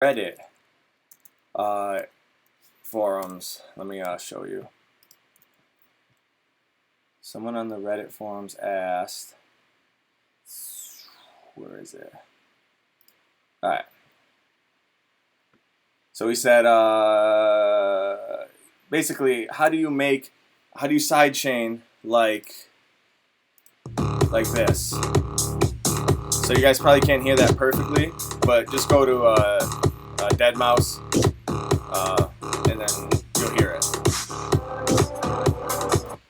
Reddit forums. Let me show you. Someone on the Reddit forums asked, where is it? All right. So he said, basically, how do you sidechain like this? So you guys probably can't hear that perfectly, but just go to deadmau5, and then you'll hear it.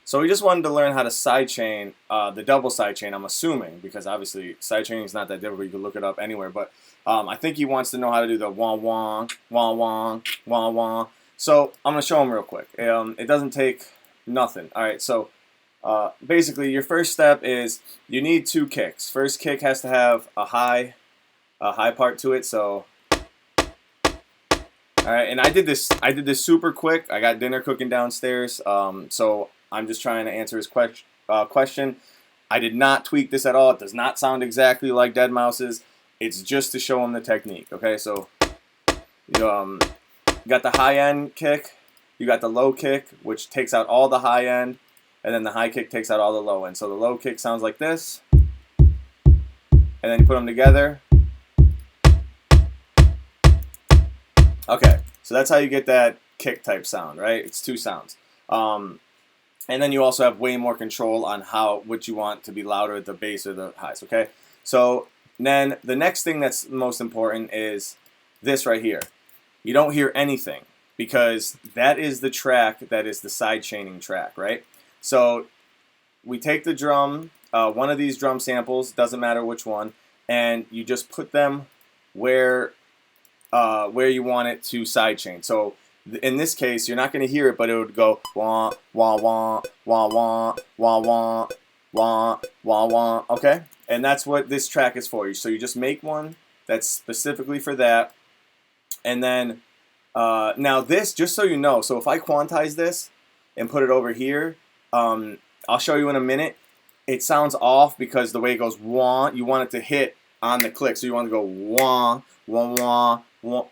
So we just wanted to learn how to sidechain the double sidechain, I'm assuming, because obviously sidechaining is not that difficult. You can look it up anywhere, but I think he wants to know how to do the wah wah, wah wah, wah wah. So I'm going to show him real quick. It doesn't take nothing. All right, so basically your first step is you need two kicks. First kick has to have a high part to it. So all right, and I did this super quick. I got dinner cooking downstairs, so I'm just trying to answer his question. I did not tweak this at all. It does not sound exactly like deadmau5's. It's just to show him the technique. Okay, so you got the high end kick, you got the low kick, which takes out all the high end, and then the high kick takes out all the low end. So the low kick sounds like this, and then you put them together. Okay, so that's how you get that kick type sound, right? It's two sounds. And then you also have way more control on what you want to be louder, the bass or the highs, okay? So then the next thing that's most important is this right here. You don't hear anything because that is the track that is the side chaining track, right? So we take the drum, one of these drum samples, doesn't matter which one, and you just put them where you want it to sidechain. So in this case, you're not going to hear it, but it would go wah wah wah wah wah wah wah wah wah wah. Okay, and that's what this track is for. So you just make one that's specifically for that, and then now this, just so you know. So if I quantize this and put it over here, I'll show you in a minute. It sounds off because the way it goes wah. You want it to hit on the click, so you want to go wah wah wah.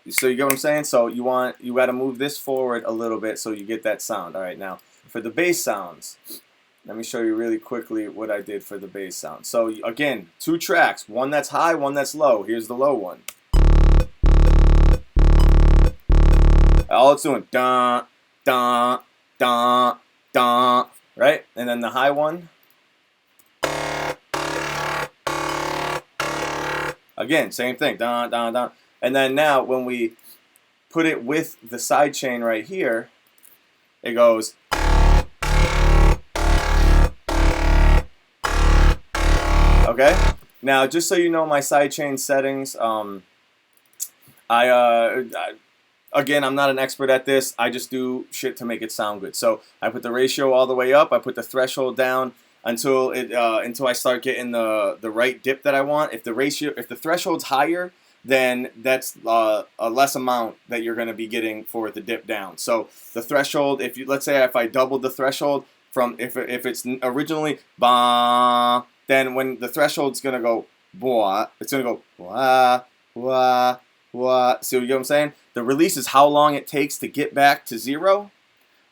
So you get what I'm saying? So you got to move this forward a little bit so you get that sound. All right, now for the bass sounds, let me show you really quickly what I did for the bass sound. So again, two tracks, one that's high, one that's low. Here's the low one. All it's doing, dun, dun, dun, dun, right? And then the high one, again, same thing, dun, dun, dun. And then now when we put it with the side chain right here, it goes. Okay? Now just so you know my side chain settings, again, I'm not an expert at this. I just do shit to make it sound good. So I put the ratio all the way up, I put the threshold down until I start getting the right dip that I want. If the threshold's higher, then that's a less amount that you're going to be getting for the dip down. So the threshold, let's say if I doubled the threshold from if it's originally ba, then when the threshold's going to go boah, it's going to go wah wah wah. See, you get what I'm saying? The release is how long it takes to get back to zero.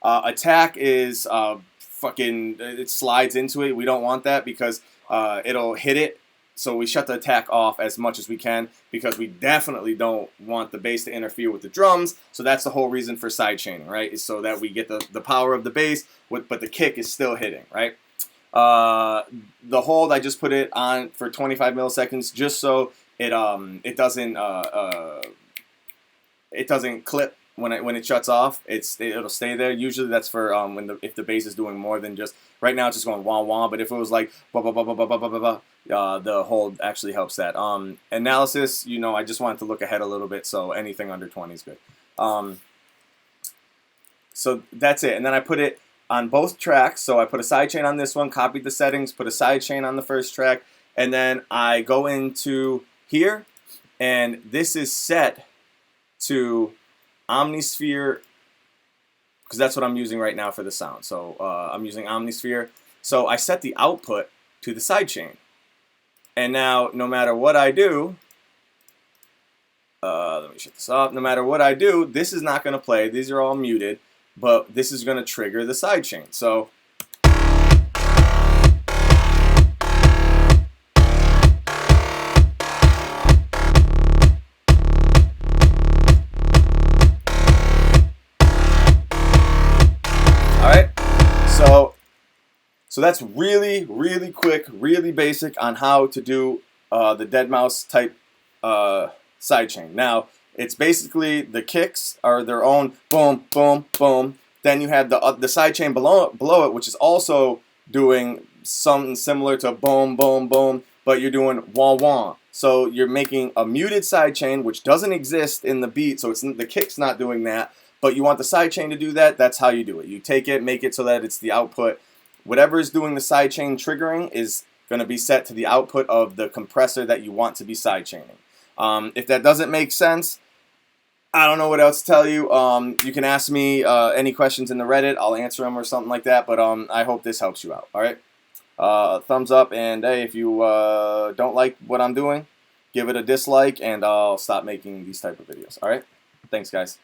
Attack is it slides into it. We don't want that because it'll hit it. So we shut the attack off as much as we can because we definitely don't want the bass to interfere with the drums. So that's the whole reason for sidechaining, right? Is so that we get the power of the bass, but the kick is still hitting, right? The hold, I just put it on for 25 milliseconds just so it doesn't clip when it shuts off. It'll stay there. Usually that's for if the bass is doing more than just. Right now it's just going wah wah, but if it was like ba ba ba ba ba ba ba ba, the hold actually helps that. Analysis, I just wanted to look ahead a little bit, so anything under 20 is good. So that's it, and then I put it on both tracks. So I put a sidechain on this one, copied the settings, put a sidechain on the first track, and then I go into here, and this is set to Omnisphere, because that's what I'm using right now for the sound. So I'm using Omnisphere. So I set the output to the sidechain. And now, no matter what I do, Let me shut this off. No matter what I do, this is not going to play. These are all muted, but this is going to trigger the sidechain. So all right. So that's really, really quick, really basic on how to do the deadmau5 type sidechain. Now, it's basically the kicks are their own boom, boom, boom. Then you have the sidechain below it, which is also doing something similar to boom, boom, boom, but you're doing wah, wah. So you're making a muted sidechain, which doesn't exist in the beat, so the kick's not doing that, but you want the sidechain to do that. That's how you do it. You take it, make it so that it's the output. Whatever is doing the sidechain triggering is going to be set to the output of the compressor that you want to be sidechaining. If that doesn't make sense, I don't know what else to tell you. You can ask me any questions in the Reddit. I'll answer them or something like that. But I hope this helps you out. All right. Thumbs up. And hey, if you don't like what I'm doing, give it a dislike, and I'll stop making these type of videos. All right. Thanks, guys.